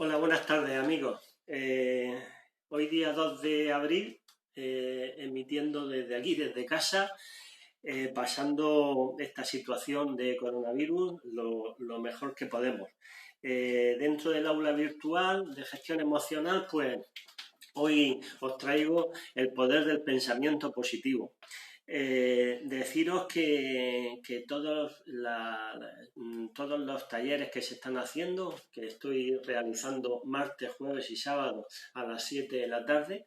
Hola, buenas tardes amigos. Hoy día 2 de abril, emitiendo desde aquí, desde casa, pasando esta situación de coronavirus lo mejor que podemos. Dentro del aula virtual de gestión emocional, pues hoy os traigo el poder del pensamiento positivo. Deciros que todos los talleres que se están haciendo, que estoy realizando martes, jueves y sábado a las 7 de la tarde,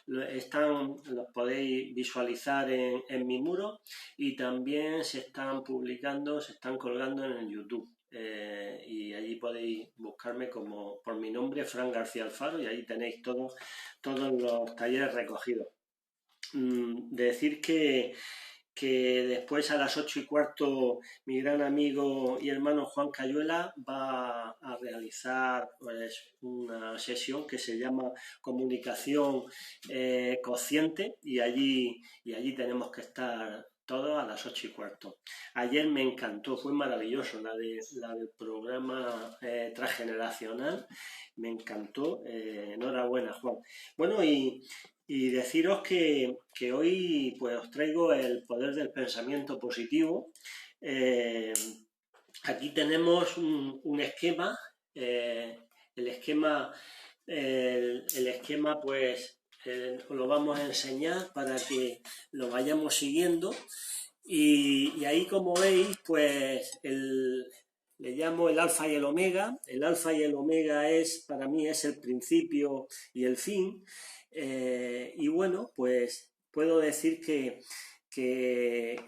los podéis visualizar en mi muro y también se están publicando, se están colgando en el YouTube. Y allí podéis buscarme como por mi nombre, Fran García Alfaro, y ahí tenéis todos los talleres recogidos. Decir que después a las 8:15 mi gran amigo y hermano Juan Cayuela va a realizar pues, una sesión que se llama Comunicación Consciente y allí tenemos que estar todos a las 8:15. Ayer me encantó, fue maravilloso la del programa transgeneracional, me encantó, enhorabuena Juan. Bueno, y deciros que hoy pues os traigo el poder del pensamiento positivo. Eh, Aquí tenemos un esquema. El esquema, el esquema pues os lo vamos a enseñar para que lo vayamos siguiendo. Y ahí como veis pues le llamo el alfa y el omega. El alfa y el omega para mí es el principio y el fin. Y bueno, pues puedo decir que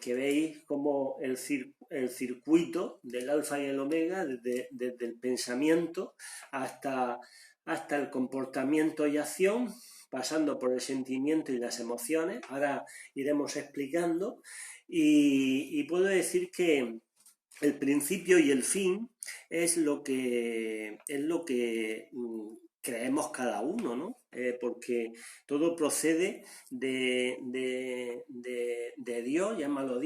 veis como el circuito del alfa y el omega, desde el pensamiento hasta el comportamiento y acción, pasando por el sentimiento y las emociones. Ahora iremos explicando. Y puedo decir que el principio y el fin es lo que creemos cada uno, ¿no? Porque todo procede de Dios, llámalo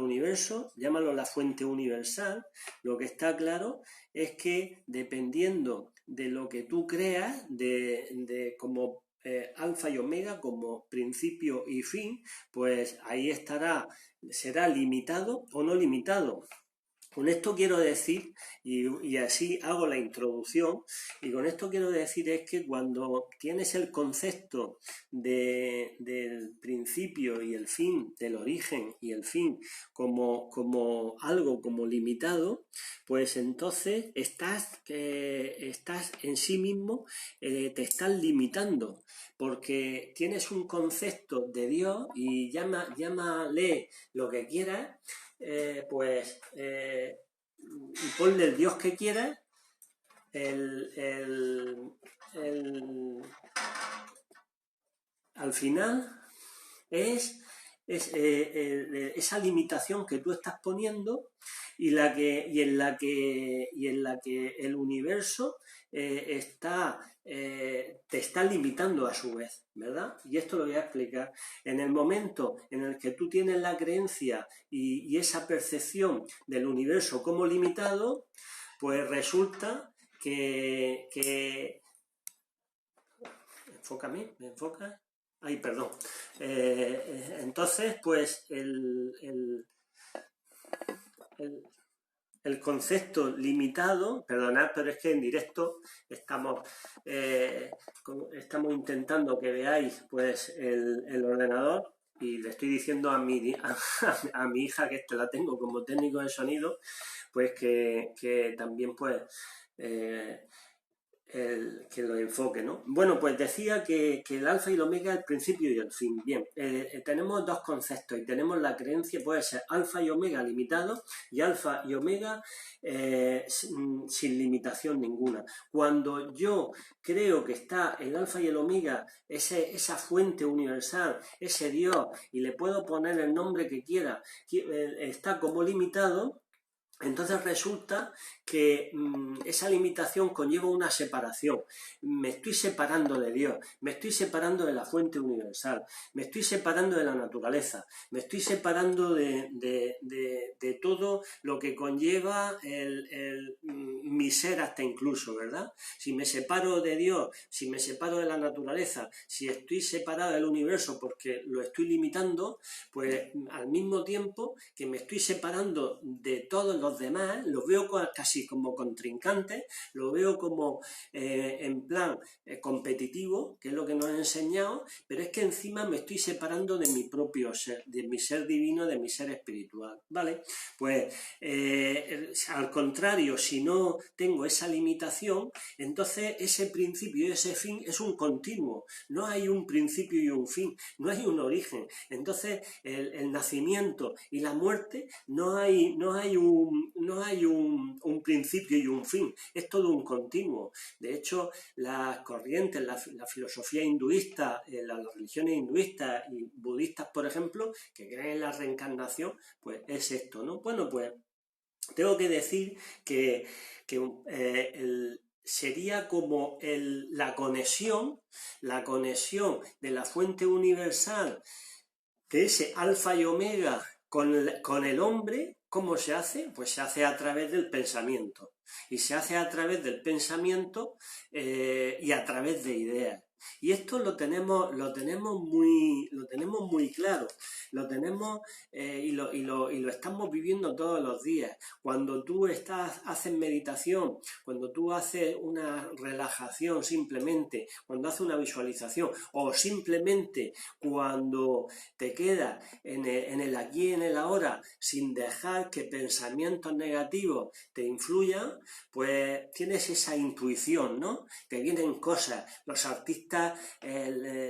universo, llámalo la fuente universal. Lo que está claro es que dependiendo de lo que tú creas, como alfa y omega, como principio y fin, pues ahí será limitado o no limitado. Con esto quiero decir, y así hago la introducción, y con esto quiero decir es que cuando tienes el concepto del principio y el fin, del origen y el fin, como algo como limitado, pues entonces estás en sí mismo, te estás limitando, porque tienes un concepto de Dios y llámale lo que quieras, y ponle el Dios que quieras, el, el, el, al final es esa limitación que tú estás poniendo y en la que el universo te está limitando a su vez, ¿verdad? Y esto lo voy a explicar. En el momento en el que tú tienes la creencia y esa percepción del universo como limitado, pues resulta que enfócame, ¿me enfocas? Ay, perdón. Entonces, pues el- el concepto limitado, perdonad, pero es que en directo eh, estamos intentando que veáis pues el ordenador y le estoy diciendo a mi hija, que la tengo como técnico de sonido, pues que también pues eh, que lo enfoque, ¿no? Bueno, pues decía que el alfa y el omega es el principio y el fin. Bien, tenemos dos conceptos y tenemos la creencia, puede ser alfa y omega limitado y alfa y omega sin limitación ninguna. Cuando yo creo que está el alfa y el omega, esa fuente universal, ese Dios, y le puedo poner el nombre que quiera, está como limitado, Entonces resulta que esa limitación conlleva una separación. Me estoy separando de Dios, me estoy separando de la fuente universal, me estoy separando de la naturaleza, me estoy separando de todo lo que conlleva mi ser hasta incluso, ¿verdad? Si me separo de Dios, si me separo de la naturaleza, si estoy separado del universo porque lo estoy limitando, pues al mismo tiempo que me estoy separando de todos los demás, los veo casi como contrincantes, lo veo como en plan competitivo, que es lo que nos han enseñado, pero es que encima me estoy separando de mi propio ser, de mi ser divino, de mi ser espiritual, ¿vale? Pues al contrario, si no tengo esa limitación, entonces ese principio y ese fin es un continuo, no hay un principio y un fin, no hay un origen. Entonces el nacimiento y la muerte no hay un principio y un fin, es todo un continuo. De hecho, las corrientes, la filosofía hinduista, las religiones hinduistas y budistas, por ejemplo, que creen en la reencarnación, pues es esto, ¿no? Bueno, pues tengo que decir que sería como la conexión de la fuente universal, de ese alfa y omega con el hombre. ¿Cómo se hace? Pues se hace a través del pensamiento. Y se hace a través del pensamiento y a través de ideas. Y esto lo tenemos muy claro, lo tenemos y lo estamos viviendo todos los días. Cuando tú haces meditación, cuando tú haces una relajación simplemente, cuando haces una visualización o simplemente cuando te quedas en el aquí y en el ahora sin dejar que pensamientos negativos te influyan, pues tienes esa intuición, ¿no? Te vienen cosas, los artistas,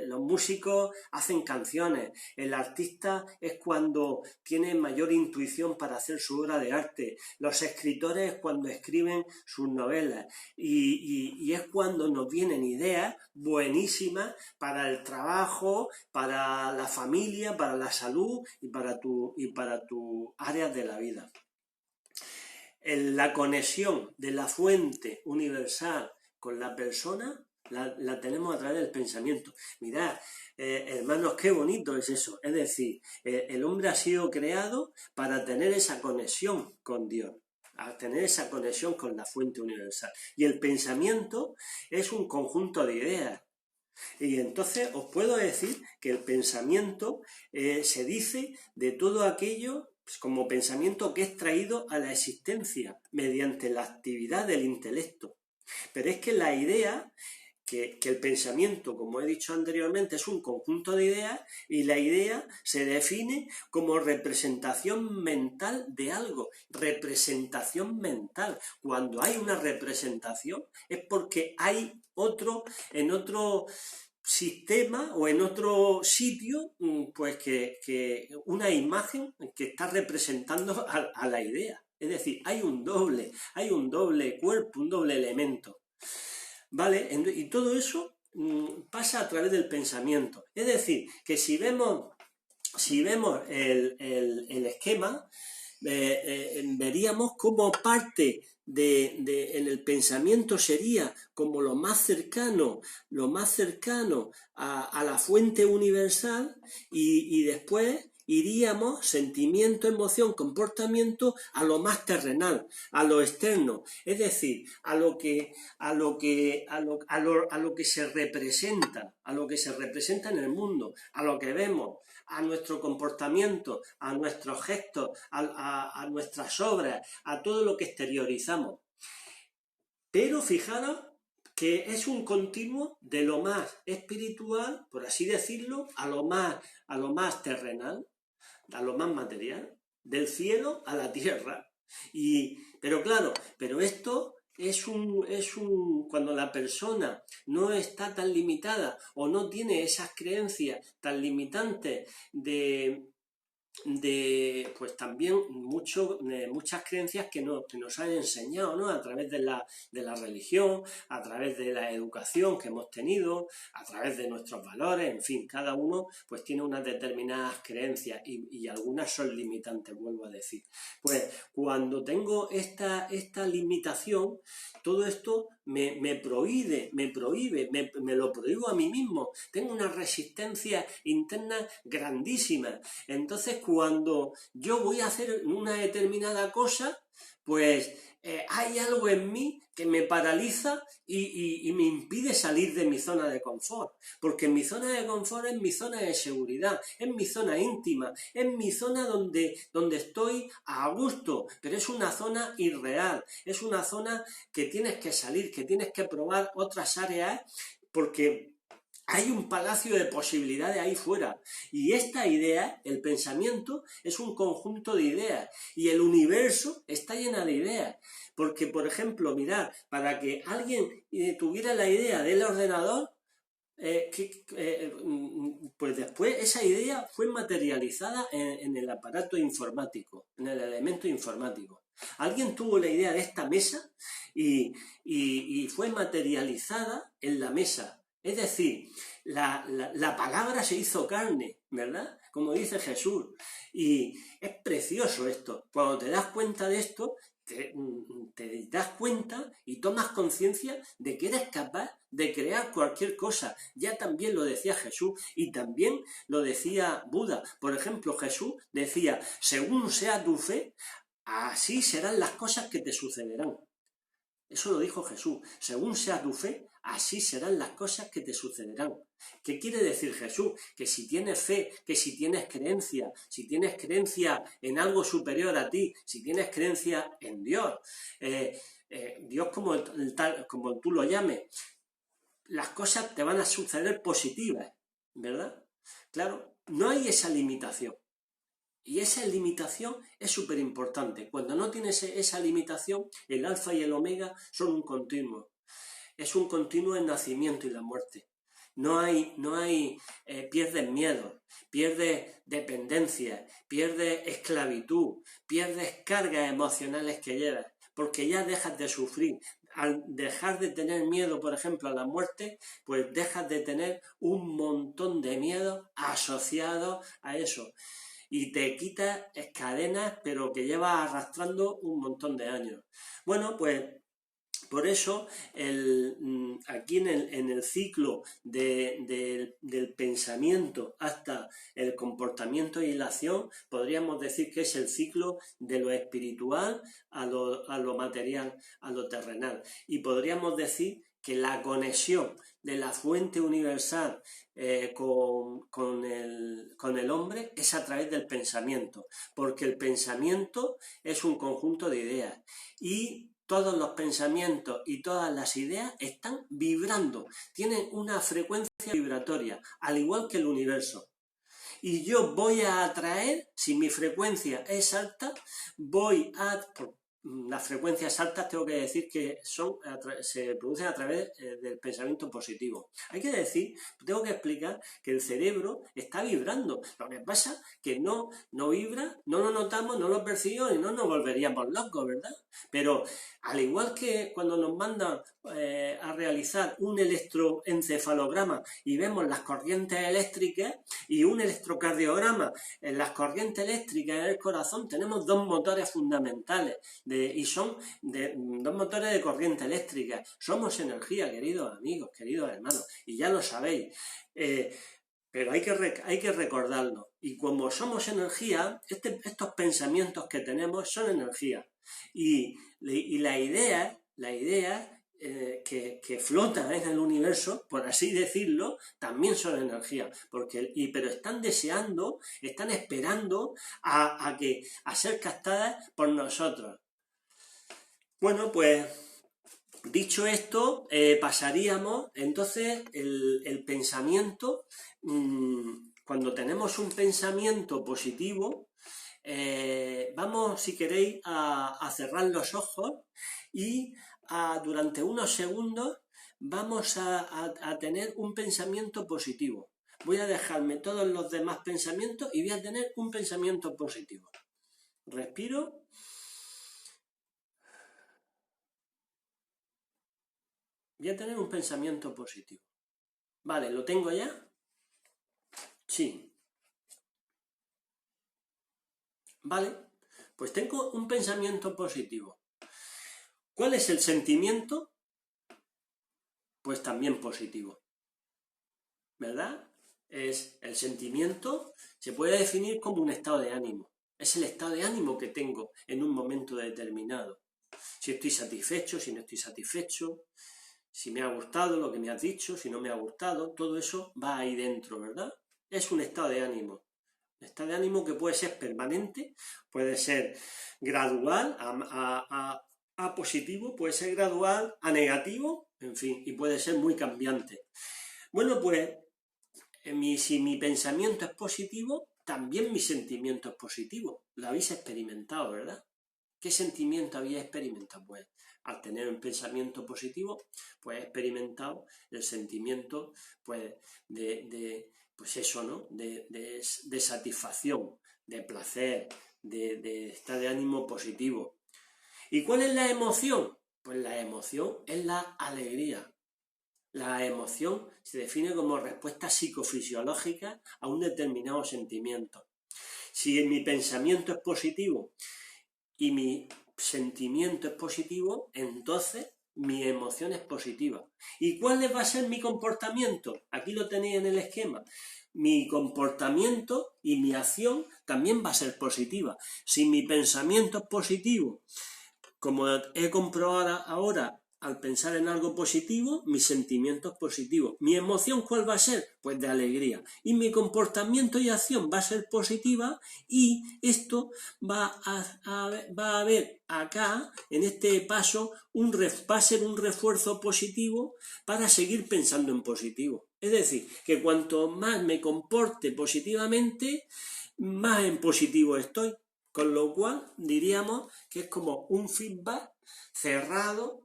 los músicos hacen canciones, el artista es cuando tiene mayor intuición para hacer su obra de arte, los escritores es cuando escriben sus novelas y es cuando nos vienen ideas buenísimas para el trabajo, para la familia, para la salud y para tu áreas de la vida. La conexión de la fuente universal con la persona la tenemos a través del pensamiento. Mirad, hermanos, qué bonito es eso. Es decir, el hombre ha sido creado para tener esa conexión con Dios, a tener esa conexión con la fuente universal. Y el pensamiento es un conjunto de ideas. Y entonces os puedo decir que el pensamiento se dice de todo aquello como pensamiento que es traído a la existencia mediante la actividad del intelecto. Pero es que la idea, que el pensamiento, como he dicho anteriormente, es un conjunto de ideas y la idea se define como representación mental de algo, representación mental. Cuando hay una representación es porque hay en otro sistema o en otro sitio, pues que una imagen que está representando a la idea. Es decir, hay un doble cuerpo, un doble elemento. ¿Vale? Y todo eso pasa a través del pensamiento. Es decir, que si vemos el esquema, veríamos cómo parte en el pensamiento sería como lo más cercano a la fuente universal y después iríamos sentimiento, emoción, comportamiento a lo más terrenal, a lo externo, es decir, a lo que se representa, en el mundo, a lo que vemos, a nuestro comportamiento, a nuestros gestos, a nuestras obras, a todo lo que exteriorizamos. Pero fijaros que es un continuo de lo más espiritual, por así decirlo, a lo más terrenal, a lo más material, del cielo a la tierra. Pero claro, esto cuando la persona no está tan limitada o no tiene esas creencias tan limitantes de pues también muchas creencias que nos han enseñado, ¿no? A través de la religión, a través de la educación que hemos tenido, a través de nuestros valores, en fin, cada uno pues tiene unas determinadas creencias y algunas son limitantes, vuelvo a decir. Pues cuando tengo esta limitación, todo esto me prohíbe, me lo prohíbo a mí mismo. Tengo una resistencia interna grandísima. Entonces, cuando yo voy a hacer una determinada cosa, pues hay algo en mí que me paraliza y me impide salir de mi zona de confort. Porque mi zona de confort es mi zona de seguridad, es mi zona íntima, es mi zona donde estoy a gusto, pero es una zona irreal, es una zona que tienes que salir, que tienes que probar otras áreas, porque hay un palacio de posibilidades ahí fuera. Y esta idea, el pensamiento, es un conjunto de ideas. Y el universo está lleno de ideas. Porque, por ejemplo, mirad, para que alguien tuviera la idea del ordenador, pues después esa idea fue materializada en el aparato informático, en el elemento informático. Alguien tuvo la idea de esta mesa y fue materializada en la mesa. Es decir, la palabra se hizo carne, ¿verdad? Como dice Jesús. Y es precioso esto. Cuando te das cuenta de esto, te das cuenta y tomas conciencia de que eres capaz de crear cualquier cosa. Ya también lo decía Jesús y también lo decía Buda. Por ejemplo, Jesús decía, según sea tu fe, así serán las cosas que te sucederán. Eso lo dijo Jesús. Según sea tu fe, así serán las cosas que te sucederán. ¿Qué quiere decir Jesús? Que si tienes fe, que si tienes creencia en algo superior a ti, si tienes creencia en Dios, Dios como tú lo llames, las cosas te van a suceder positivas, ¿verdad? Claro, no hay esa limitación. Y esa limitación es súper importante. Cuando no tienes esa limitación, el alfa y el omega son un continuo. Es un continuo el nacimiento y la muerte. Pierdes miedo, pierdes dependencia, pierdes esclavitud, pierdes cargas emocionales que llevas, porque ya dejas de sufrir. Al dejar de tener miedo, por ejemplo, a la muerte, pues dejas de tener un montón de miedo asociado a eso. Y te quitas cadenas, pero que llevas arrastrando un montón de años. Bueno, pues por eso aquí en el ciclo del pensamiento hasta el comportamiento y la acción, podríamos decir que es el ciclo de lo espiritual a lo material, a lo terrenal. Y podríamos decir que la conexión de la fuente universal con el hombre es a través del pensamiento, porque el pensamiento es un conjunto de ideas y todos los pensamientos y todas las ideas están vibrando, tienen una frecuencia vibratoria, al igual que el universo. Y yo voy a atraer, si mi frecuencia es alta, las frecuencias altas tengo que decir que se producen a través del pensamiento positivo. Hay que decir, tengo que explicar que el cerebro está vibrando. Lo que pasa es que no vibra, no lo notamos, no lo percibimos y no nos volveríamos locos, ¿verdad? Pero al igual que cuando nos mandan a realizar un electroencefalograma y vemos las corrientes eléctricas y un electrocardiograma en las corrientes eléctricas en el corazón, tenemos dos motores fundamentales y son dos motores de corriente eléctrica. Somos energía, queridos amigos, queridos hermanos, y ya lo sabéis. Pero hay que recordarlo. Y como somos energía, estos pensamientos que tenemos son energía. Y la idea que flotan en el universo, por así decirlo, también son energía. Pero están deseando, están esperando a ser captadas por nosotros. Bueno, pues dicho esto, pasaríamos entonces el pensamiento. Cuando tenemos un pensamiento positivo, vamos, si queréis, a cerrar los ojos y durante unos segundos vamos a tener un pensamiento positivo. voy a dejarme todos los demás pensamientos y voy a tener un pensamiento positivo. Respiro. Voy a tener un pensamiento positivo. Vale, ¿lo tengo ya? Sí. Vale, pues tengo un pensamiento positivo. ¿Cuál es el sentimiento? Pues también positivo. ¿Verdad? Es el sentimiento, se puede definir como un estado de ánimo. Es el estado de ánimo que tengo en un momento determinado. Si estoy satisfecho, si no estoy satisfecho, si me ha gustado lo que me has dicho, si no me ha gustado, todo eso va ahí dentro, ¿verdad? Es un estado de ánimo. Un estado de ánimo que puede ser permanente, puede ser gradual a positivo, puede ser gradual a negativo, en fin, y puede ser muy cambiante. Bueno, pues si mi pensamiento es positivo, también mi sentimiento es positivo. Lo habéis experimentado, ¿verdad? ¿Qué sentimiento habéis experimentado? Pues al tener un pensamiento positivo, pues he experimentado el sentimiento pues, pues eso, ¿no? De satisfacción, de placer, de estado de ánimo positivo. ¿Y cuál es la emoción? Pues la emoción es la alegría. La emoción se define como respuesta psicofisiológica a un determinado sentimiento. Si mi pensamiento es positivo y mi sentimiento es positivo, entonces mi emoción es positiva. ¿Y cuál va a ser mi comportamiento? Aquí lo tenéis en el esquema. Mi comportamiento y mi acción también va a ser positiva. Si mi pensamiento es positivo, como he comprobado ahora, al pensar en algo positivo, mi sentimiento es positivo. ¿Mi emoción cuál va a ser? Pues de alegría. Y mi comportamiento y acción va a ser positiva y esto va a haber acá, en este paso, va a ser un refuerzo positivo para seguir pensando en positivo. Es decir, que cuanto más me comporte positivamente, más en positivo estoy. Con lo cual diríamos que es como un feedback cerrado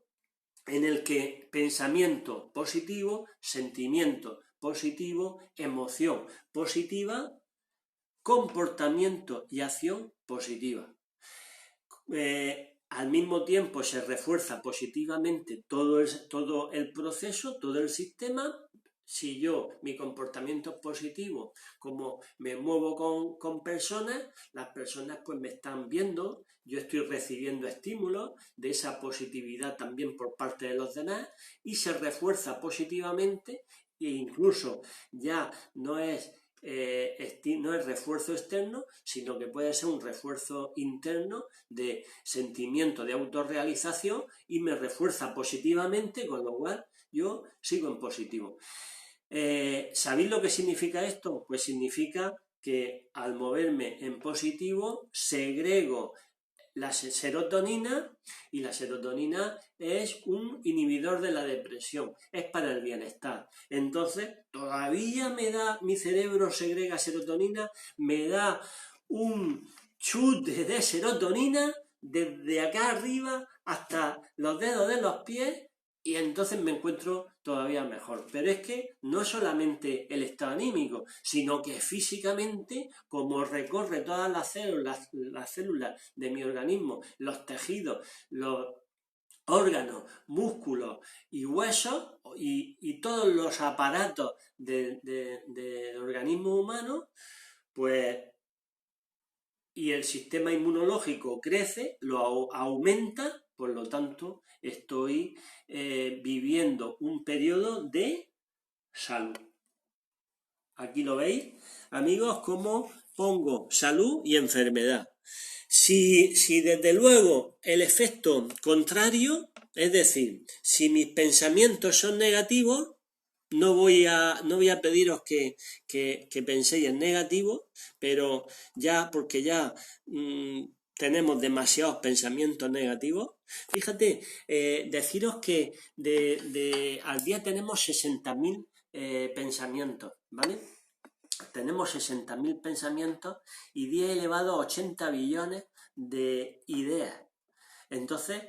en el que pensamiento positivo, sentimiento positivo, emoción positiva, comportamiento y acción positiva. Al mismo tiempo se refuerza positivamente todo el proceso, todo el sistema. Si mi comportamiento es positivo, como me muevo con personas, las personas pues me están viendo, yo estoy recibiendo estímulos de esa positividad también por parte de los demás y se refuerza positivamente e incluso ya no es refuerzo externo, sino que puede ser un refuerzo interno de sentimiento de autorrealización y me refuerza positivamente, con lo cual yo sigo en positivo. ¿Sabéis lo que significa esto? Pues significa que al moverme en positivo segrego la serotonina y la serotonina es un inhibidor de la depresión, es para el bienestar. Entonces, todavía mi cerebro segrega serotonina, me da un chute de serotonina desde acá arriba hasta los dedos de los pies y entonces me encuentro todavía mejor. Pero es que no es solamente el estado anímico, sino que físicamente, como recorre todas las células de mi organismo, los tejidos, los órganos, músculos y huesos y todos los aparatos del organismo humano, pues, y el sistema inmunológico crece, lo aumenta, por lo tanto, estoy viviendo un periodo de salud. Aquí lo veis, amigos, cómo pongo salud y enfermedad. Si desde luego el efecto contrario, es decir, si mis pensamientos son negativos, no voy a pediros que penséis en negativo, pero ya, porque ya tenemos demasiados pensamientos negativos. Fíjate, deciros que al día tenemos 60.000 pensamientos, ¿vale? Tenemos 60.000 pensamientos y 10 elevado a 80 billones de ideas. Entonces,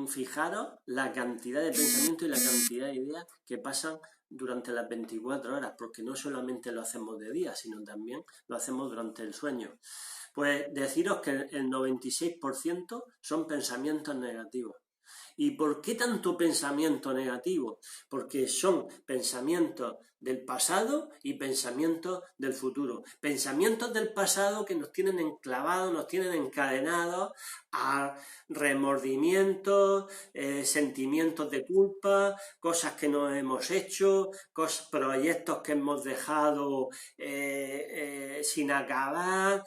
fijaros la cantidad de pensamientos y la cantidad de ideas que pasan durante las 24 horas, porque no solamente lo hacemos de día, sino también lo hacemos durante el sueño. Pues deciros que el 96% son pensamientos negativos. ¿Y por qué tanto pensamiento negativo? Porque son pensamientos del pasado y pensamientos del futuro. Pensamientos del pasado que nos tienen enclavados, nos tienen encadenados a remordimientos, sentimientos de culpa, cosas que no hemos hecho, proyectos que hemos dejado sin acabar,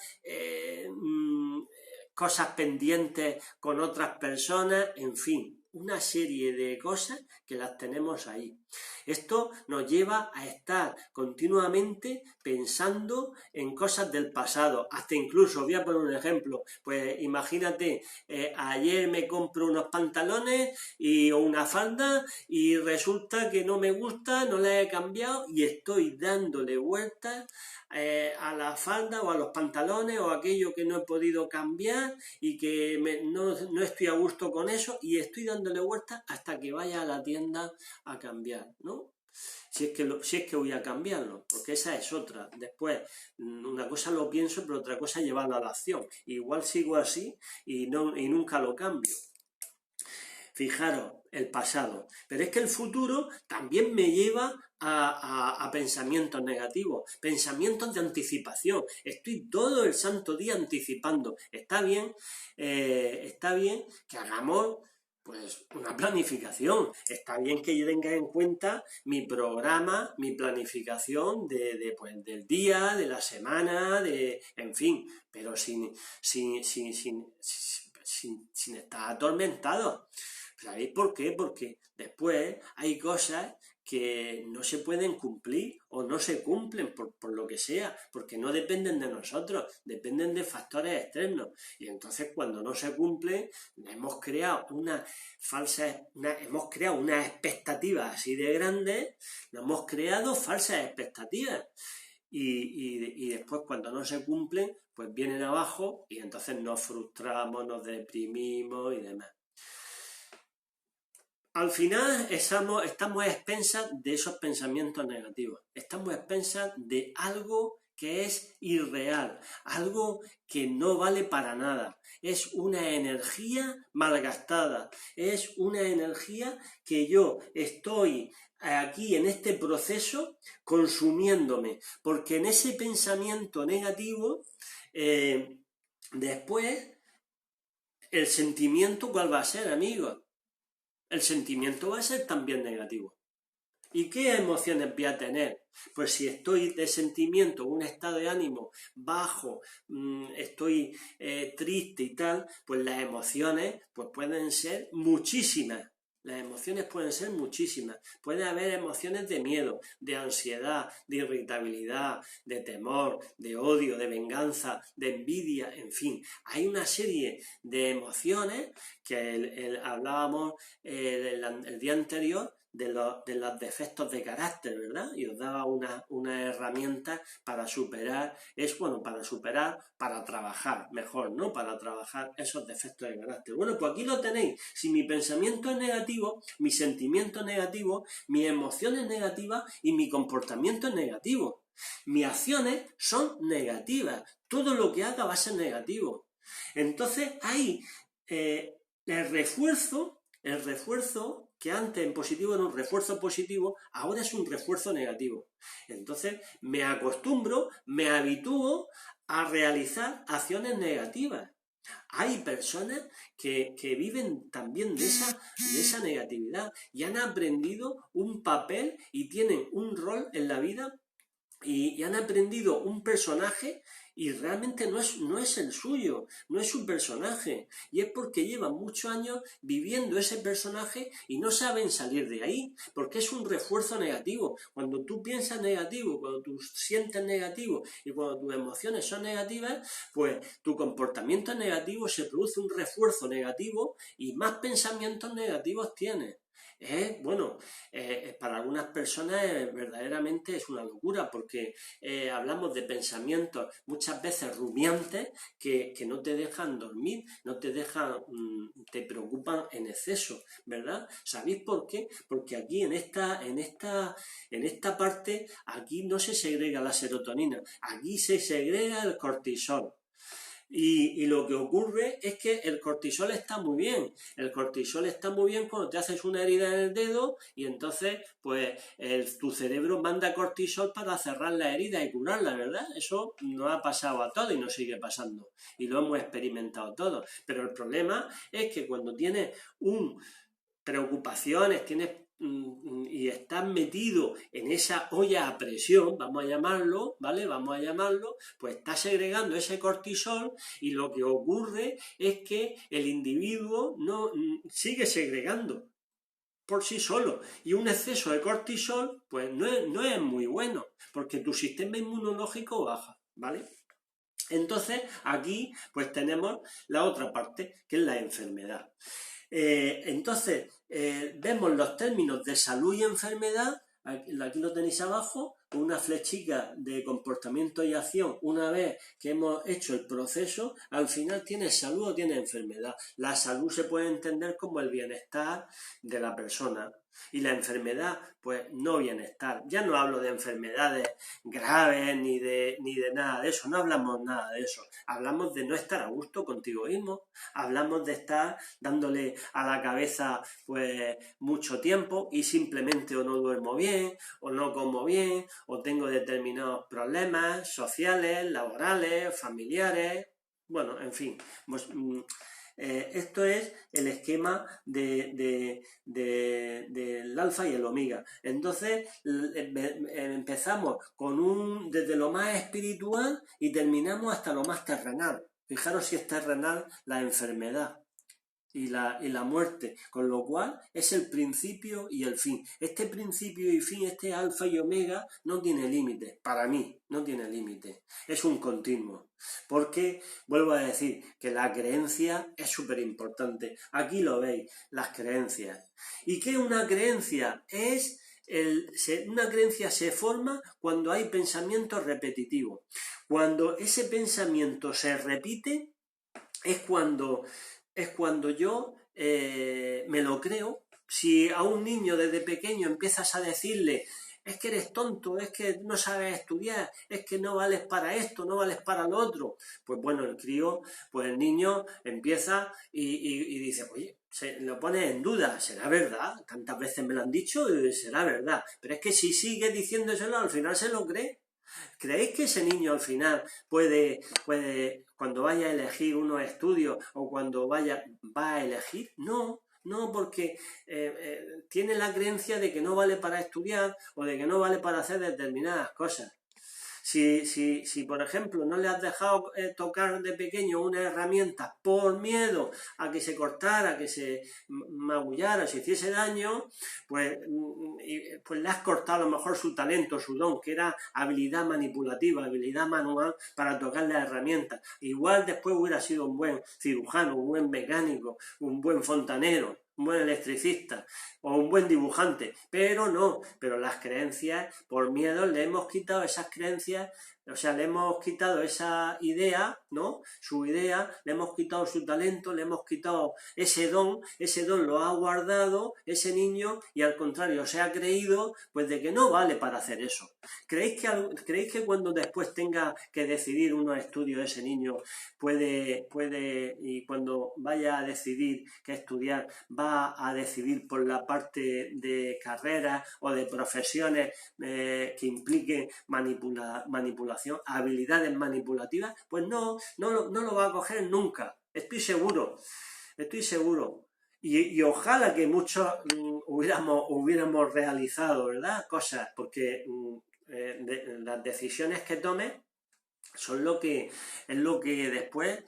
cosas pendientes con otras personas, en fin, una serie de cosas que las tenemos ahí. Esto nos lleva a estar continuamente pensando en cosas del pasado, hasta incluso, voy a poner un ejemplo, pues imagínate, ayer me compro unos pantalones o una falda y resulta que no me gusta, no la he cambiado y estoy dándole vueltas a la falda o a los pantalones o aquello que no he podido cambiar y que no estoy a gusto con eso y estoy dándole vueltas hasta que vaya a la tienda a cambiar, ¿no? Si es que voy a cambiarlo, porque esa es otra. Después, una cosa lo pienso, pero otra cosa es llevarlo a la acción. Igual sigo así y nunca lo cambio. Fijaros, el pasado. Pero es que el futuro también me lleva a pensamientos negativos, pensamientos de anticipación. Estoy todo el santo día anticipando. Está bien que hagamos pues una planificación. Está bien que yo tenga en cuenta mi programa, mi planificación pues, del día, de la semana, en fin, pero sin estar atormentado. ¿Sabéis por qué? Porque después hay cosas que no se pueden cumplir o no se cumplen por lo que sea, porque no dependen de nosotros, dependen de factores externos. Y entonces cuando no se cumplen, hemos creado unas expectativas así de grandes, nos hemos creado falsas expectativas. Y después cuando no se cumplen, pues vienen abajo y entonces nos frustramos, nos deprimimos y demás. Al final estamos a expensas de esos pensamientos negativos, estamos a expensas de algo que es irreal, algo que no vale para nada, es una energía malgastada, es una energía que yo estoy aquí en este proceso consumiéndome, porque en ese pensamiento negativo, después, el sentimiento, ¿cuál va a ser, amigos? El sentimiento va a ser también negativo. ¿Y qué emociones voy a tener? Pues si estoy de sentimiento, un estado de ánimo bajo, estoy triste y tal, pues las emociones pues pueden ser muchísimas. Las emociones pueden ser muchísimas. Puede haber emociones de miedo, de ansiedad, de irritabilidad, de temor, de odio, de venganza, de envidia, en fin. Hay una serie de emociones que hablábamos el día anterior de los defectos de carácter, ¿verdad? Y os daba una herramienta para superar, para trabajar mejor, ¿no? Para trabajar esos defectos de carácter. Bueno, pues aquí lo tenéis. Si mi pensamiento es negativo, mi sentimiento es negativo, mis emociones negativas y mi comportamiento es negativo. Mis acciones son negativas. Todo lo que haga va a ser negativo. Entonces, hay el refuerzo que antes en positivo era un refuerzo positivo, ahora es un refuerzo negativo. Entonces me acostumbro, me habitúo a realizar acciones negativas. Hay personas que viven también de esa negatividad y han aprendido un papel y tienen un rol en la vida y han aprendido un personaje y realmente no es el suyo, no es su personaje. Y es porque llevan muchos años viviendo ese personaje y no saben salir de ahí, porque es un refuerzo negativo. Cuando tú piensas negativo, cuando tú sientes negativo y cuando tus emociones son negativas, pues tu comportamiento es negativo, se produce un refuerzo negativo y más pensamientos negativos tienes. bueno, para algunas personas verdaderamente es una locura porque hablamos de pensamientos muchas veces rumiantes que no te dejan dormir, no te dejan, te preocupan en exceso, ¿verdad? ¿Sabéis por qué? Porque aquí en esta parte, aquí no se segrega la serotonina, aquí se segrega el cortisol. Y lo que ocurre es que el cortisol está muy bien. El cortisol está muy bien cuando te haces una herida en el dedo y entonces pues tu cerebro manda cortisol para cerrar la herida y curarla, ¿verdad? Eso nos ha pasado a todos y nos sigue pasando. Y lo hemos experimentado todos. Pero el problema es que cuando tienes preocupaciones, y estás metido en esa olla a presión, vamos a llamarlo, ¿vale? Vamos a llamarlo, pues estás segregando ese cortisol y lo que ocurre es que el individuo no sigue segregando por sí solo y un exceso de cortisol pues no es muy bueno porque tu sistema inmunológico baja, ¿vale? Entonces aquí pues tenemos la otra parte que es la enfermedad. Entonces, vemos los términos de salud y enfermedad, aquí lo tenéis abajo, con una flechica de comportamiento y acción. Una vez que hemos hecho el proceso, al final tienes salud o tienes enfermedad. La salud se puede entender como el bienestar de la persona. Y la enfermedad, pues no bienestar. Ya no hablo de enfermedades graves ni de nada de eso, no hablamos nada de eso. Hablamos de no estar a gusto contigo mismo, hablamos de estar dándole a la cabeza pues mucho tiempo y simplemente o no duermo bien, o no como bien, o tengo determinados problemas sociales, laborales, familiares, bueno, en fin, pues, esto es el esquema del alfa y el omega. Entonces empezamos desde lo más espiritual y terminamos hasta lo más terrenal. Fijaros si es terrenal la enfermedad y la muerte, con lo cual es el principio y el fin. Este principio y fin, este alfa y omega, no tiene límite, para mí no tiene límite, es un continuo, porque vuelvo a decir que la creencia es súper importante. Aquí lo veis, las creencias. ¿Y qué es una creencia? Una creencia se forma cuando hay pensamientos repetitivos. Cuando ese pensamiento se repite, es cuando yo me lo creo. Si a un niño desde pequeño empiezas a decirle, es que eres tonto, es que no sabes estudiar, es que no vales para esto, no vales para lo otro, pues bueno, el niño empieza y dice, oye, se lo pone en duda, ¿será verdad? Tantas veces me lo han dicho, será verdad. Pero es que si sigue diciéndoselo, al final se lo cree. ¿Creéis que ese niño al final puede, cuando vaya a elegir unos estudios o cuando va a elegir? No, no, porque tiene la creencia de que no vale para estudiar o de que no vale para hacer determinadas cosas. Si por ejemplo, no le has dejado tocar de pequeño una herramienta por miedo a que se cortara, que se magullara, se hiciese daño, pues le has cortado a lo mejor su talento, su don, que era habilidad manipulativa, habilidad manual para tocar la herramienta. Igual después hubiera sido un buen cirujano, un buen mecánico, un buen fontanero, un buen electricista o un buen dibujante, pero no, pero las creencias, por miedo le hemos quitado esas creencias, o sea, le hemos quitado esa idea, ¿no? Su idea, le hemos quitado su talento, le hemos quitado ese don lo ha guardado ese niño y al contrario se ha creído pues de que no vale para hacer eso. ¿Creéis que cuando después tenga que decidir unos estudios ese niño puede y cuando vaya a decidir qué estudiar va a decidir por la parte de carreras o de profesiones que impliquen manipulación, habilidades manipulativas? Pues no lo va a coger nunca, estoy seguro. Y ojalá que muchos hubiéramos realizado, ¿verdad? Cosas, porque las decisiones que tomes es lo que después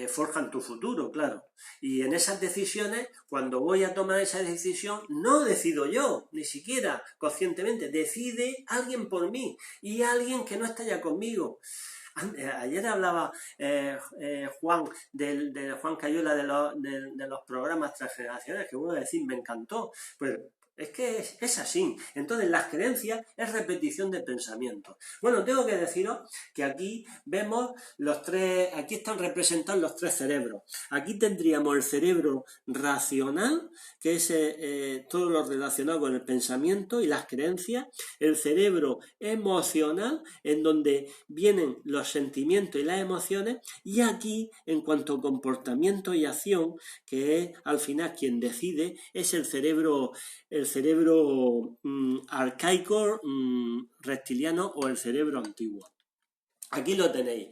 forjan tu futuro, claro. Y en esas decisiones, cuando voy a tomar esa decisión, no decido yo, ni siquiera conscientemente, decide alguien por mí y alguien que no está ya conmigo. Ayer hablaba Juan Juan Cayula de los programas transgeneracionales, que voy a decir, me encantó. Pues Es que es así. Entonces, las creencias es repetición de pensamientos. Bueno, tengo que deciros que aquí vemos los tres, aquí están representados los tres cerebros. Aquí tendríamos el cerebro racional, que es todo lo relacionado con el pensamiento y las creencias. El cerebro emocional, en donde vienen los sentimientos y las emociones. Y aquí, en cuanto a comportamiento y acción, que es al final quien decide, es el cerebro arcaico, reptiliano o el cerebro antiguo. Aquí lo tenéis.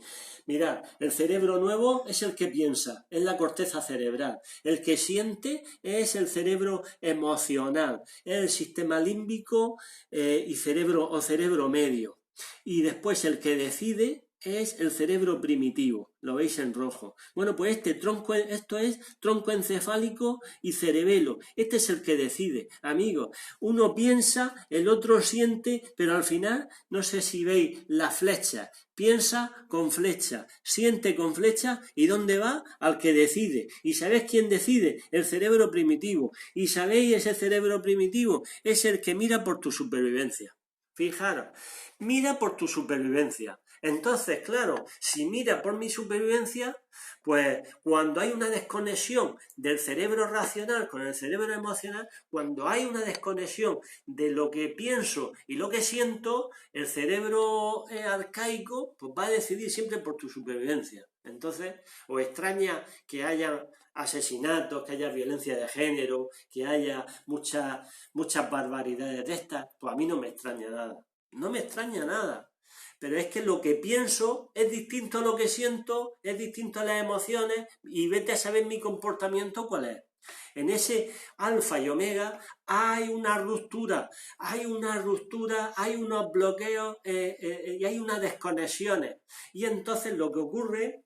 Mirad, el cerebro nuevo es el que piensa, es la corteza cerebral. El que siente es el cerebro emocional, es el sistema límbico y cerebro medio. Y después el que decide es el cerebro primitivo, lo veis en rojo. Bueno, pues esto es tronco encefálico y cerebelo. Este es el que decide, amigos. Uno piensa, el otro siente, pero al final, no sé si veis la flecha. Piensa con flecha, siente con flecha, ¿y dónde va? Al que decide. ¿Y sabéis quién decide? El cerebro primitivo. ¿Y sabéis ese cerebro primitivo? Es el que mira por tu supervivencia. Fijaros, mira por tu supervivencia. Entonces, claro, si mira por mi supervivencia, pues cuando hay una desconexión del cerebro racional con el cerebro emocional, cuando hay una desconexión de lo que pienso y lo que siento, el cerebro arcaico pues va a decidir siempre por tu supervivencia. Entonces, os extraña que haya asesinatos, que haya violencia de género, que haya muchas barbaridades de estas, pues a mí no me extraña nada. No me extraña nada. Pero es que lo que pienso es distinto a lo que siento, es distinto a las emociones, y vete a saber mi comportamiento cuál es. En ese alfa y omega hay una ruptura, hay unos bloqueos y hay unas desconexiones. Y entonces lo que ocurre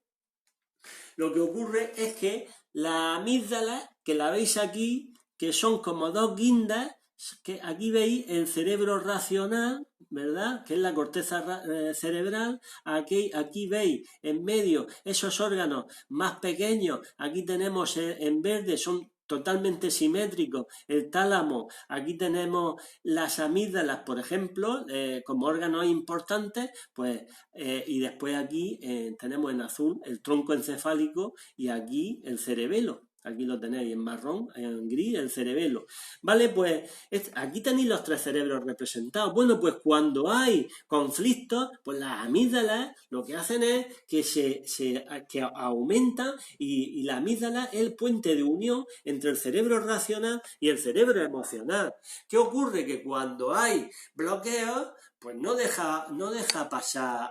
es que la amígdala, que la veis aquí, que son como dos guindas, que aquí veis el cerebro racional, ¿verdad? Que es la corteza cerebral. Aquí veis en medio esos órganos más pequeños. Aquí tenemos en verde, son totalmente simétricos, el tálamo. Aquí tenemos las amígdalas, por ejemplo, como órganos importantes, pues, y después aquí tenemos en azul el tronco encefálico y aquí el cerebelo. Aquí lo tenéis en marrón, en gris, el cerebelo. Vale, pues aquí tenéis los tres cerebros representados. Bueno, pues cuando hay conflictos, pues las amígdalas lo que hacen es que aumentan y la amígdala es el puente de unión entre el cerebro racional y el cerebro emocional. ¿Qué ocurre? Que cuando hay bloqueos, pues no deja pasar,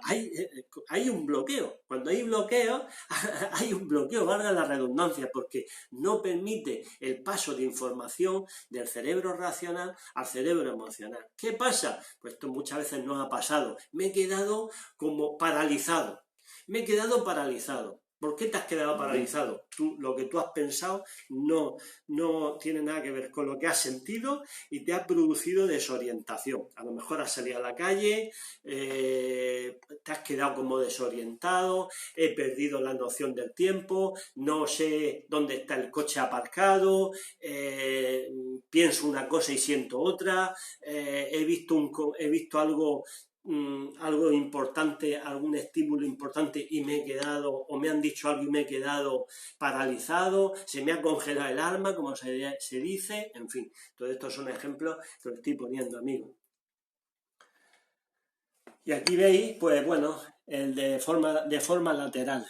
hay un bloqueo. Cuando hay bloqueo, hay un bloqueo, valga la redundancia, porque no permite el paso de información del cerebro racional al cerebro emocional. ¿Qué pasa? Pues esto muchas veces nos ha pasado. Me he quedado como paralizado. ¿Por qué te has quedado paralizado? Lo que tú has pensado no tiene nada que ver con lo que has sentido y te ha producido desorientación. A lo mejor has salido a la calle, te has quedado como desorientado, he perdido la noción del tiempo, no sé dónde está el coche aparcado, pienso una cosa y siento otra, he visto algo importante, algún estímulo importante y me he quedado, o me han dicho algo y me he quedado paralizado, se me ha congelado el alma, como se dice, en fin, todos estos son ejemplos que os estoy poniendo, amigos. Y aquí veis, pues bueno, el de forma lateral.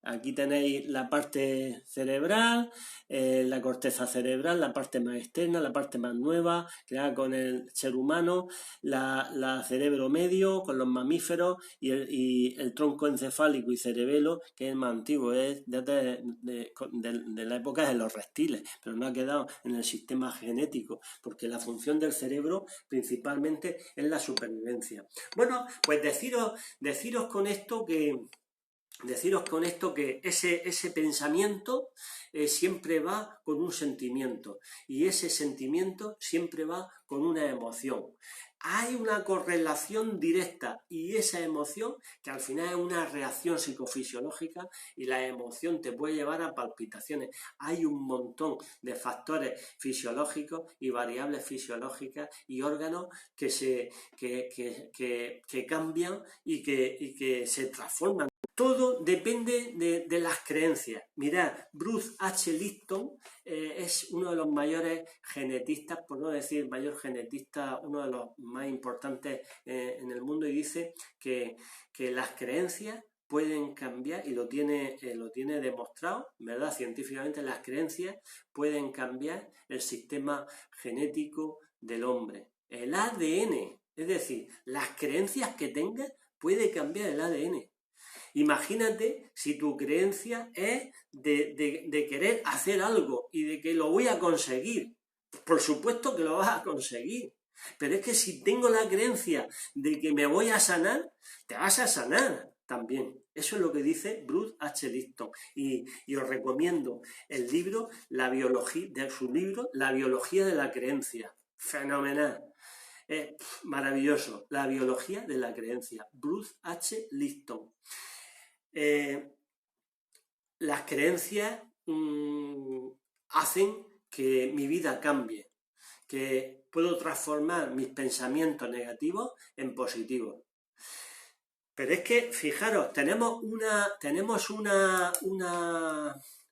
Aquí tenéis la parte cerebral, la corteza cerebral, la parte más externa, la parte más nueva, creada con el ser humano, la cerebro medio con los mamíferos y el tronco encefálico y cerebelo, que es más antiguo, es de la época de los reptiles, pero no ha quedado en el sistema genético, porque la función del cerebro principalmente es la supervivencia. Bueno, pues deciros con esto que deciros con esto que ese pensamiento siempre va con un sentimiento y ese sentimiento siempre va con una emoción. Hay una correlación directa y esa emoción, que al final es una reacción psicofisiológica y la emoción te puede llevar a palpitaciones. Hay un montón de factores fisiológicos y variables fisiológicas y órganos que cambian y que se transforman. Todo depende de las creencias. Mirad, Bruce H. Lipton es uno de los mayores genetistas, por no decir el mayor genetista, uno de los más importantes en el mundo, y dice que las creencias pueden cambiar, y lo tiene demostrado, ¿verdad? Científicamente, las creencias pueden cambiar el sistema genético del hombre. El ADN, es decir, las creencias que tengas puede cambiar el ADN. Imagínate si tu creencia es de querer hacer algo y de que lo voy a conseguir. Por supuesto que lo vas a conseguir. Pero es que si tengo la creencia de que me voy a sanar, te vas a sanar también. Eso es lo que dice Bruce H. Lipton. Y os recomiendo el libro, su libro, La biología de la creencia. Fenomenal. Maravilloso. La biología de la creencia. Bruce H. Lipton. Las creencias hacen que mi vida cambie, que puedo transformar mis pensamientos negativos en positivos. Pero es que, fijaros, tenemos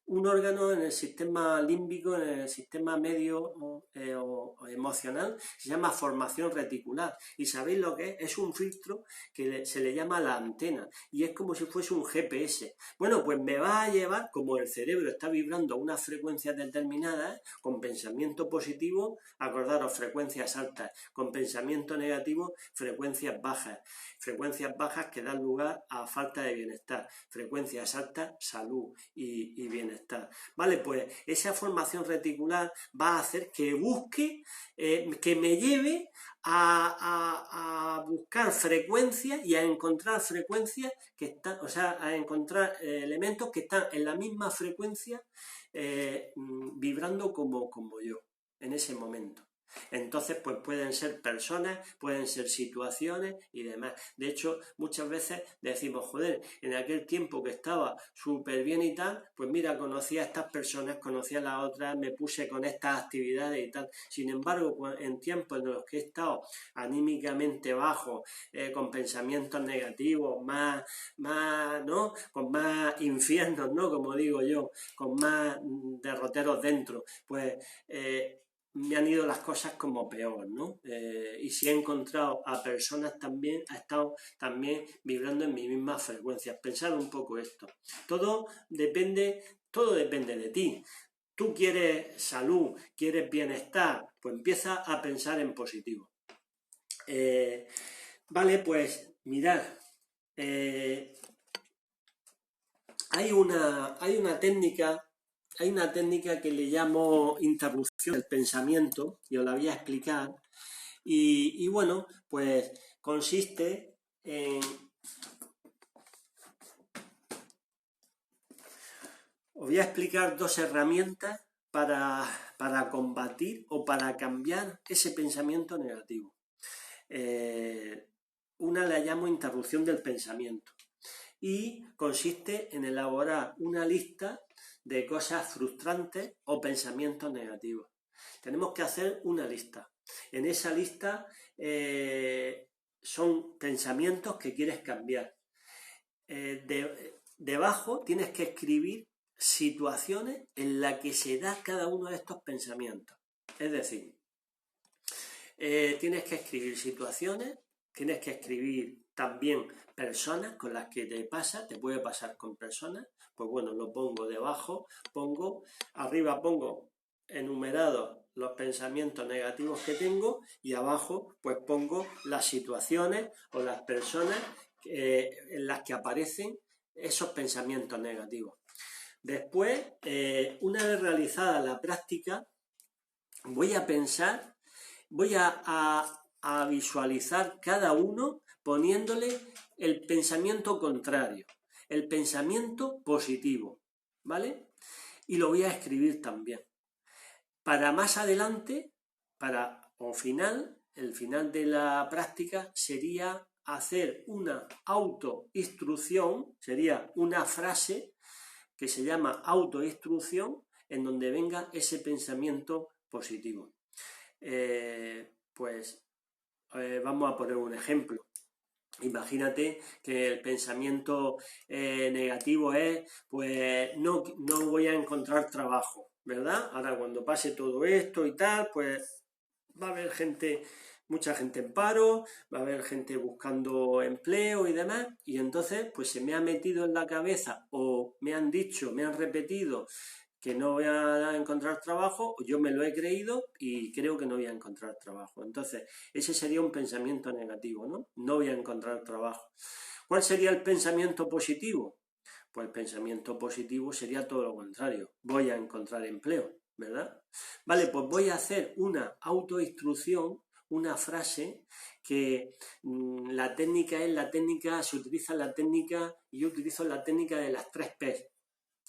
un órgano en el sistema límbico, en el sistema medio o emocional, que se llama formación reticular. ¿Y sabéis lo que es? Es un filtro que se le llama la antena y es como si fuese un GPS. Bueno, pues me va a llevar, como el cerebro está vibrando a unas frecuencias determinadas, con pensamiento positivo, acordaros, frecuencias altas, con pensamiento negativo, frecuencias bajas que dan lugar a falta de bienestar, frecuencias altas, salud y bienestar. Vale, pues esa formación reticular va a hacer que busque, que me lleve a buscar frecuencias y a encontrar frecuencias que están, o sea, a encontrar elementos que están en la misma frecuencia vibrando como yo en ese momento. Entonces, pues pueden ser personas, pueden ser situaciones y demás. De hecho, muchas veces decimos, joder, en aquel tiempo que estaba súper bien y tal, pues mira, conocí a estas personas, conocí a las otras, me puse con estas actividades y tal. Sin embargo, pues, en tiempos en los que he estado anímicamente bajo, con pensamientos negativos, más, ¿no? Con más infiernos, ¿no? Como digo yo, con más derroteros dentro, pues me han ido las cosas como peor, ¿no? Y si he encontrado a personas también, ha estado también vibrando en mis mismas frecuencias. Pensad un poco esto. Todo depende de ti. Tú quieres salud, quieres bienestar, pues empieza a pensar en positivo. Vale, pues mirad, hay una técnica que le llamo interrupción del pensamiento, y os la voy a explicar. Y bueno, pues consiste en... Os voy a explicar dos herramientas para combatir o para cambiar ese pensamiento negativo. Una la llamo interrupción del pensamiento y consiste en elaborar una lista de cosas frustrantes o pensamientos negativos. Tenemos que hacer una lista. En esa lista son pensamientos que quieres cambiar. Debajo tienes que escribir situaciones en las que se da cada uno de estos pensamientos. Es decir, tienes que escribir situaciones, tienes que escribir también personas con las que te puede pasar con personas, pues bueno, lo pongo debajo, arriba pongo enumerados los pensamientos negativos que tengo y abajo pues pongo las situaciones o las personas en las que aparecen esos pensamientos negativos. Después, una vez realizada la práctica, voy a pensar, voy a visualizar cada uno poniéndole el pensamiento contrario. el pensamiento positivo, ¿vale? Y lo voy a escribir también. Para más adelante, el final de la práctica sería hacer una autoinstrucción, sería una frase que se llama autoinstrucción, en donde venga ese pensamiento positivo. Vamos a poner un ejemplo. Imagínate que el pensamiento negativo es, pues no voy a encontrar trabajo, ¿verdad? Ahora cuando pase todo esto y tal, pues va a haber mucha gente en paro, va a haber gente buscando empleo y demás, y entonces pues se me ha metido en la cabeza o me han dicho, me han repetido que no voy a encontrar trabajo, yo me lo he creído y creo que no voy a encontrar trabajo. Entonces, ese sería un pensamiento negativo, ¿no? No voy a encontrar trabajo. ¿Cuál sería el pensamiento positivo? Pues el pensamiento positivo sería todo lo contrario. Voy a encontrar empleo, ¿verdad? Vale, pues voy a hacer una autoinstrucción, una frase que la técnica se utiliza la técnica, y yo utilizo la técnica de las 3 P.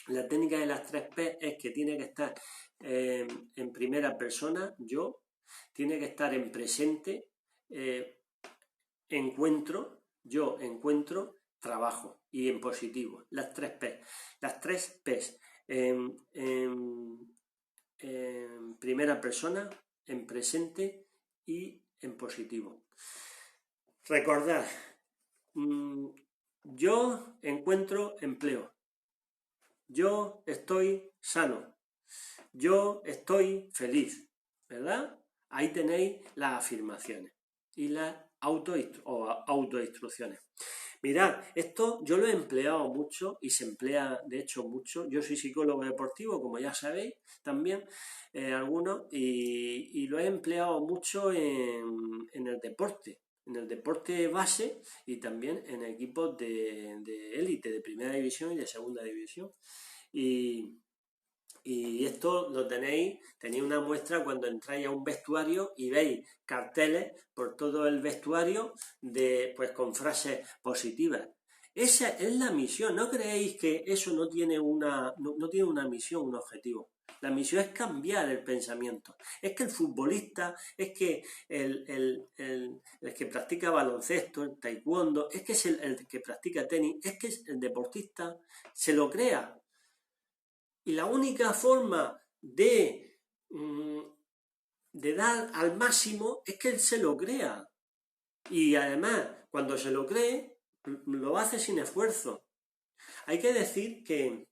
La técnica de las 3 P es que tiene que estar en primera persona, yo, tiene que estar en presente, encuentro, trabajo, y en positivo, las 3 P. Las 3 P en primera persona, en presente y en positivo. Recordad, yo encuentro empleo. Yo estoy sano, yo estoy feliz, ¿verdad? Ahí tenéis las afirmaciones y las autoinstrucciones. Mirad, esto yo lo he empleado mucho y se emplea de hecho mucho. Yo soy psicólogo deportivo, como ya sabéis también, algunos, y lo he empleado mucho en el deporte. En el deporte base y también en equipos de élite, de primera división y de segunda división. Y esto lo tenéis una muestra cuando entráis a un vestuario y veis carteles por todo el vestuario pues con frases positivas. Esa es la misión. ¿No creéis que eso no tiene una misión, un objetivo? La misión es cambiar el pensamiento. Es que el futbolista, es que el que practica baloncesto, el taekwondo, es que es el que practica tenis, es que el deportista se lo crea. Y la única forma de dar al máximo es que él se lo crea. Y además, cuando se lo cree, lo hace sin esfuerzo. Hay que decir que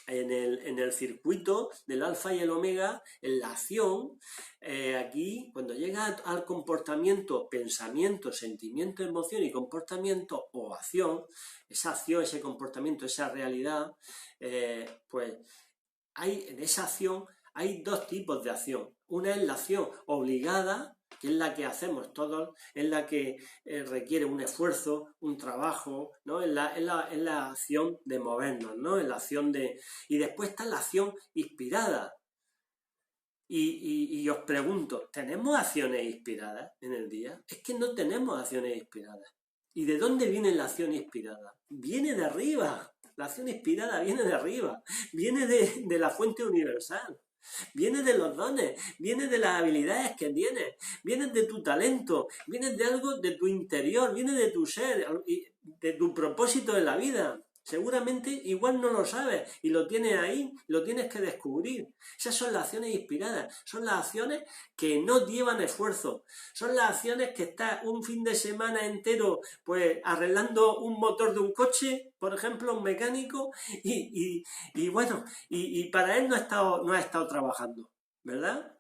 en el circuito del alfa y el omega, en la acción, aquí, cuando llega al comportamiento, pensamiento, sentimiento, emoción y comportamiento o acción, ese comportamiento, esa realidad, pues en esa acción hay 2 tipos de acción. Una es la acción obligada, que es la que hacemos todos, es la que requiere un esfuerzo, un trabajo, ¿no? Es la acción de movernos, ¿no? Es la acción y después está la acción inspirada. Y os pregunto, ¿tenemos acciones inspiradas en el día? Es que no tenemos acciones inspiradas. ¿Y de dónde viene la acción inspirada? Viene de arriba. La acción inspirada viene de arriba. Viene de la fuente universal. Viene de los dones, viene de las habilidades que tienes, viene de tu talento, viene de algo de tu interior, viene de tu ser, de tu propósito en la vida. Seguramente igual no lo sabes y lo tienes ahí, lo tienes que descubrir. Esas son las acciones inspiradas, son las acciones que no llevan esfuerzo, son las acciones que estás un fin de semana entero pues arreglando un motor de un coche, por ejemplo, un mecánico, y bueno, y para él no ha estado trabajando, ¿verdad?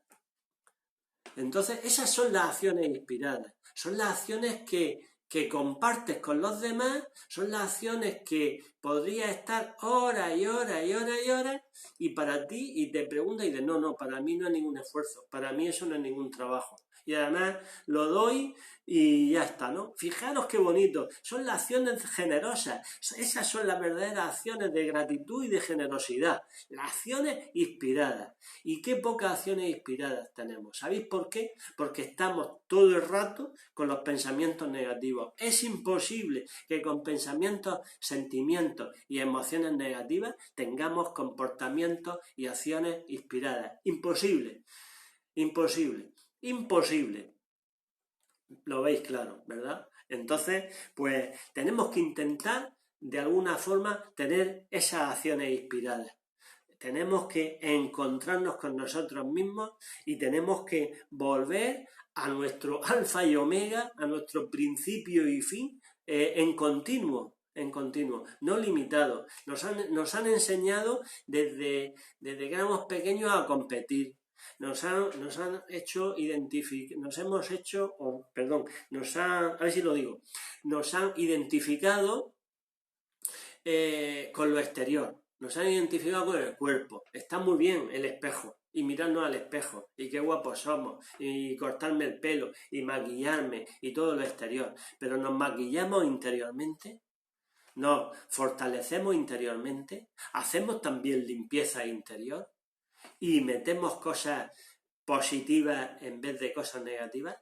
Entonces esas son las acciones inspiradas, son las acciones que compartes con los demás, son las acciones que podrías estar horas y horas y horas y horas y para ti, y te pregunta y dices, no, para mí no es ningún esfuerzo, para mí eso no es ningún trabajo. Y además lo doy y ya está, ¿no? Fijaros qué bonito, son las acciones generosas, esas son las verdaderas acciones de gratitud y de generosidad, las acciones inspiradas. ¿Y qué pocas acciones inspiradas tenemos? ¿Sabéis por qué? Porque estamos todo el rato con los pensamientos negativos. Es imposible que con pensamientos, sentimientos y emociones negativas tengamos comportamientos y acciones inspiradas. Imposible, imposible, imposible. Lo veis claro, ¿verdad? Entonces, pues tenemos que intentar de alguna forma tener esas acciones inspiradas. Tenemos que encontrarnos con nosotros mismos y tenemos que volver a nuestro alfa y omega, a nuestro principio y fin, en continuo, no limitado. Nos han enseñado desde que éramos pequeños a competir. Nos han hecho identificar, a ver si lo digo, nos han identificado con lo exterior. Nos han identificado con el cuerpo. Está muy bien el espejo. Y mirarnos al espejo. Y qué guapos somos. Y cortarme el pelo. Y maquillarme. Y todo lo exterior. Pero nos maquillamos interiormente. Nos fortalecemos interiormente. Hacemos también limpieza interior. Y metemos cosas positivas en vez de cosas negativas.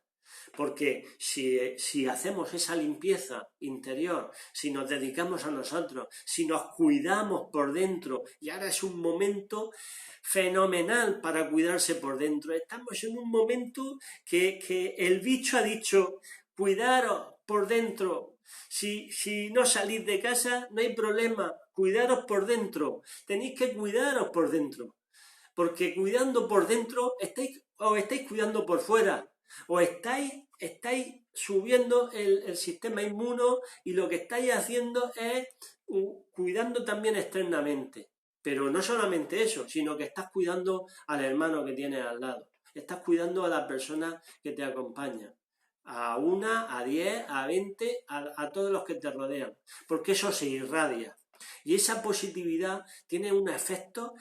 Porque si hacemos esa limpieza interior, si nos dedicamos a nosotros, si nos cuidamos por dentro, y ahora es un momento fenomenal para cuidarse por dentro, estamos en un momento que el bicho ha dicho, cuidaros por dentro, si no salís de casa no hay problema, cuidaros por dentro, tenéis que cuidaros por dentro, porque cuidando por dentro os estáis cuidando por fuera. O estáis subiendo el sistema inmuno y lo que estáis haciendo es cuidando también externamente. Pero no solamente eso, sino que estás cuidando al hermano que tienes al lado. Estás cuidando a la persona que te acompaña. A 1, a 10, a 20, a todos los que te rodean. Porque eso se irradia. Y esa positividad tiene un efecto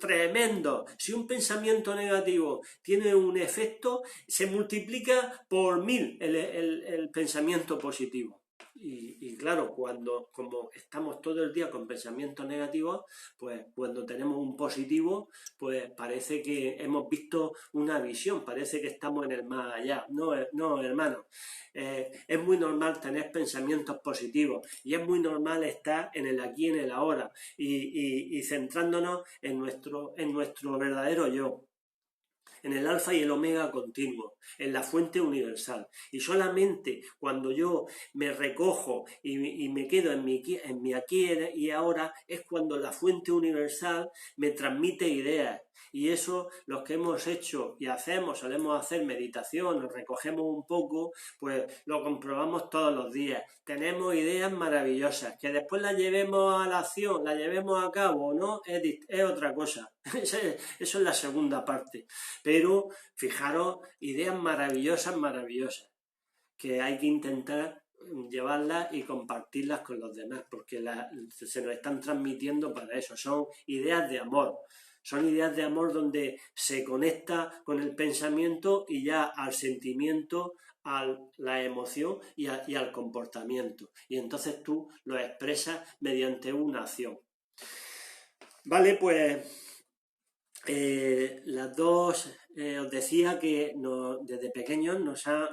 tremendo. Si un pensamiento negativo tiene un efecto, se multiplica por 1000 el pensamiento positivo. Y claro, como estamos todo el día con pensamientos negativos, pues cuando tenemos un positivo, pues parece que hemos visto una visión, parece que estamos en el más allá. No, hermano. Es muy normal tener pensamientos positivos y es muy normal estar en el aquí y en el ahora y centrándonos en nuestro verdadero yo, en el alfa y el omega continuo, en la fuente universal. Y solamente cuando yo me recojo y me quedo en mi aquí y ahora es cuando la fuente universal me transmite ideas. Y eso, los que hemos hecho y solemos hacer meditación, nos recogemos un poco, pues lo comprobamos todos los días. Tenemos ideas maravillosas, que después las llevemos a la acción, las llevemos a cabo, ¿no? Es otra cosa. Eso es la segunda parte. Pero, fijaros, ideas maravillosas, que hay que intentar llevarlas y compartirlas con los demás, porque se nos están transmitiendo para eso. Son ideas de amor. Son ideas de amor donde se conecta con el pensamiento y ya al sentimiento, a la emoción y al comportamiento. Y entonces tú lo expresas mediante una acción. Vale, pues las dos, os decía que desde pequeños nos han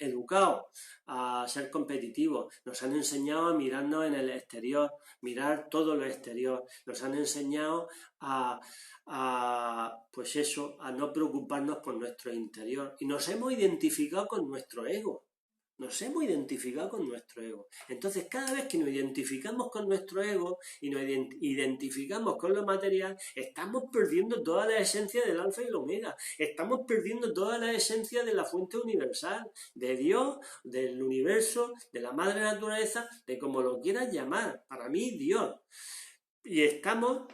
educado a ser competitivos, nos han enseñado a mirarnos en el exterior, mirar todo lo exterior, nos han enseñado a no preocuparnos por nuestro interior y nos hemos identificado con nuestro ego. Entonces, cada vez que nos identificamos con nuestro ego y nos identificamos con lo material, estamos perdiendo toda la esencia del alfa y el omega. Estamos perdiendo toda la esencia de la fuente universal, de Dios, del universo, de la madre naturaleza, de como lo quieras llamar. Para mí, Dios. Y estamos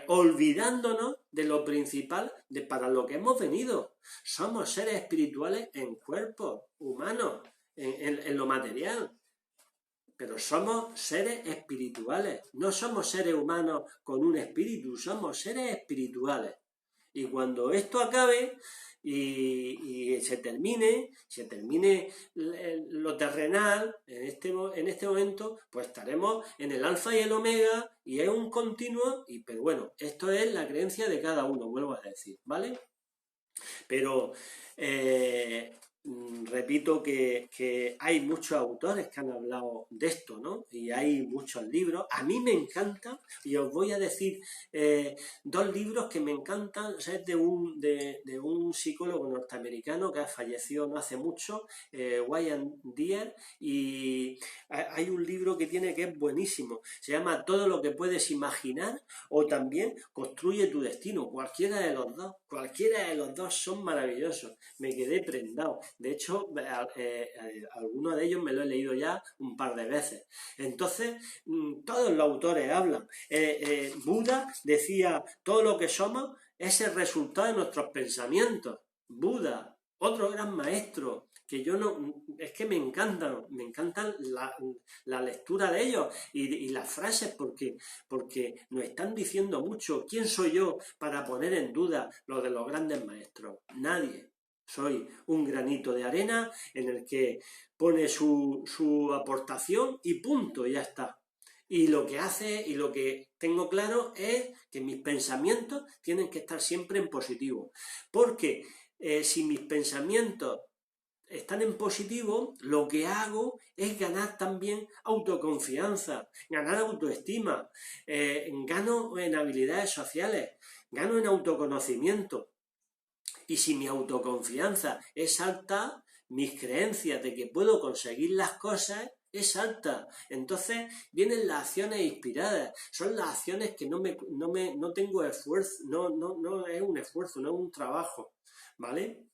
olvidándonos de lo principal, para lo que hemos venido. Somos seres espirituales en cuerpos humanos, en lo material. pero somos seres espirituales, no somos seres humanos con un espíritu, somos seres espirituales. Y cuando esto acabe y se termine lo terrenal, en este momento, pues estaremos en el alfa y el omega, y es un continuo, pero bueno, esto es la creencia de cada uno, vuelvo a decir, ¿vale? Pero repito que hay muchos autores que han hablado de esto, ¿no? Y hay muchos libros. A mí me encantan, y os voy a decir dos libros que me encantan. Es de un psicólogo norteamericano que ha fallecido no hace mucho, Wayne Dyer, y hay un libro que tiene que es buenísimo. Se llama Todo lo que puedes imaginar, o también Construye tu destino. Cualquiera de los dos son maravillosos. Me quedé prendado. De hecho, algunos de ellos me lo he leído ya un par de veces. Entonces, todos los autores hablan. Buda decía, todo lo que somos es el resultado de nuestros pensamientos. Buda, otro gran maestro, que yo no, es que me encantan la lectura de ellos y las frases, porque nos están diciendo mucho. ¿Quién soy yo para poner en duda lo de los grandes maestros? Nadie. Soy un granito de arena en el que pone su aportación y punto, ya está. Y lo que hace y lo que tengo claro es que mis pensamientos tienen que estar siempre en positivo. Porque si mis pensamientos están en positivo, lo que hago es ganar también autoconfianza, ganar autoestima, gano en habilidades sociales, gano en autoconocimiento. Y si mi autoconfianza es alta, mis creencias de que puedo conseguir las cosas es alta. Entonces vienen las acciones inspiradas. Son las acciones que no tengo esfuerzo, no es un esfuerzo, no es un trabajo, ¿vale?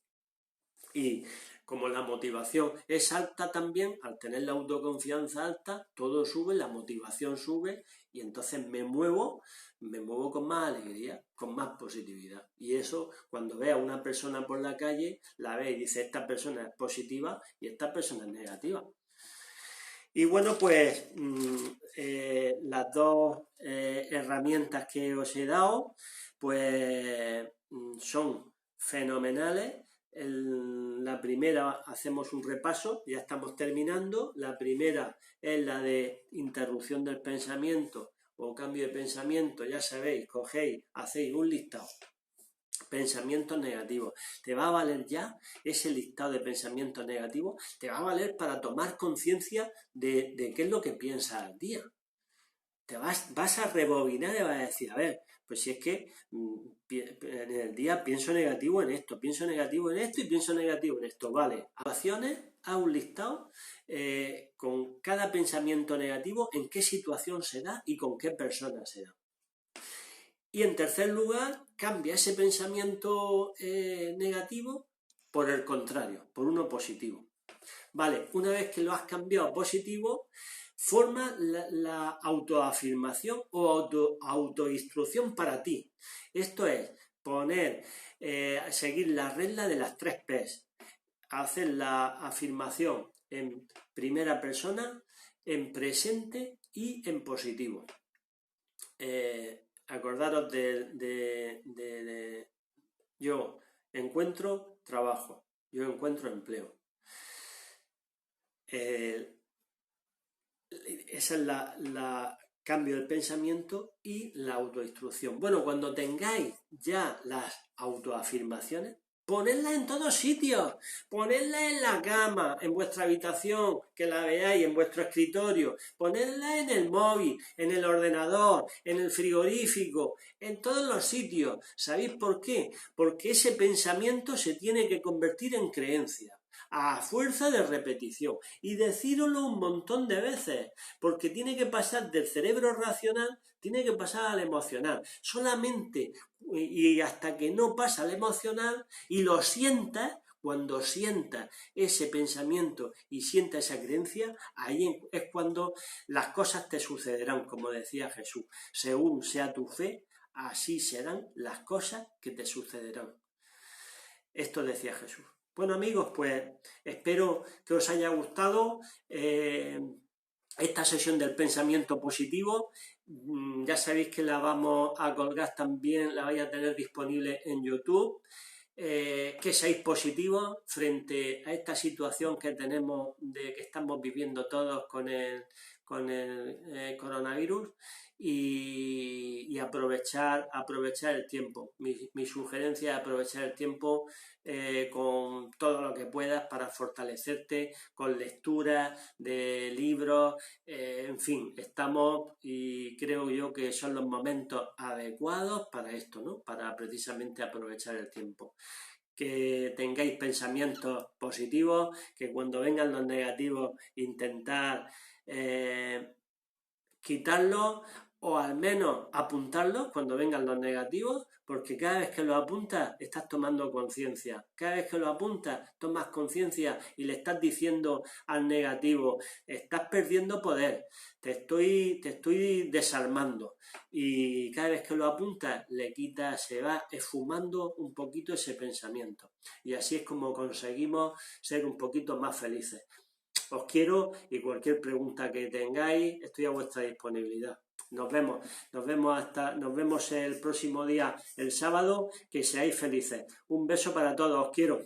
Y como la motivación es alta también, al tener la autoconfianza alta, todo sube, la motivación sube, y entonces me muevo con más alegría, con más positividad. Y eso, cuando ve a una persona por la calle, la ve y dice, esta persona es positiva y esta persona es negativa. Y bueno, pues las dos herramientas que os he dado, pues son fenomenales. La primera, hacemos un repaso, ya estamos terminando. La primera es la de interrupción del pensamiento o cambio de pensamiento. Ya sabéis, cogéis, hacéis un listado. Pensamientos negativos. Te va a valer ya ese listado de pensamientos negativos, te va a valer para tomar conciencia de qué es lo que piensas al día. Te vas a rebobinar y vas a decir, a ver, pues si es que en el día pienso negativo en esto, pienso negativo en esto y pienso negativo en esto, vale. Acciones, haz un listado con cada pensamiento negativo, en qué situación se da y con qué persona se da. Y en tercer lugar, cambia ese pensamiento negativo por el contrario, por uno positivo. Vale, una vez que lo has cambiado a positivo, forma la autoafirmación o autoinstrucción para ti. Esto es seguir la regla de las 3 P's. Hacer la afirmación en primera persona, en presente y en positivo. Acordaros de yo encuentro trabajo, yo encuentro empleo. Esa es la cambio del pensamiento y la autoinstrucción. Bueno, cuando tengáis ya las autoafirmaciones, ponedlas en todos sitios, ponedlas en la cama, en vuestra habitación, que la veáis, en vuestro escritorio, ponedlas en el móvil, en el ordenador, en el frigorífico, en todos los sitios. ¿Sabéis por qué? Porque ese pensamiento se tiene que convertir en creencia, a fuerza de repetición, y decíroslo un montón de veces, porque tiene que pasar del cerebro racional, tiene que pasar al emocional. Solamente y hasta que no pasa al emocional y lo sientas, cuando sientas ese pensamiento y sientas esa creencia, ahí es cuando las cosas te sucederán, como decía Jesús. Según sea tu fe, así serán las cosas que te sucederán. Esto decía Jesús. Bueno, amigos, pues espero que os haya gustado. esta sesión del pensamiento positivo. Ya sabéis que la vamos a colgar también, la vais a tener disponible en YouTube. Que seáis positivos frente a esta situación que tenemos, de que estamos viviendo todos con el coronavirus, y aprovechar el tiempo. Mi sugerencia es aprovechar el tiempo con todo lo que puedas para fortalecerte con lecturas de libros, en fin, estamos, y creo yo que son los momentos adecuados para esto, ¿no? Para precisamente aprovechar el tiempo. Que tengáis pensamientos positivos, que cuando vengan los negativos intentar quitarlos, o al menos apuntarlos cuando vengan los negativos, porque cada vez que los apuntas estás tomando conciencia. Cada vez que lo apuntas tomas conciencia y le estás diciendo al negativo: estás perdiendo poder, te estoy desarmando. Y cada vez que lo apuntas le quitas, se va esfumando un poquito ese pensamiento. Y así es como conseguimos ser un poquito más felices. Os quiero, y cualquier pregunta que tengáis, estoy a vuestra disponibilidad. Nos vemos el próximo día, el sábado. Que seáis felices. Un beso para todos, os quiero.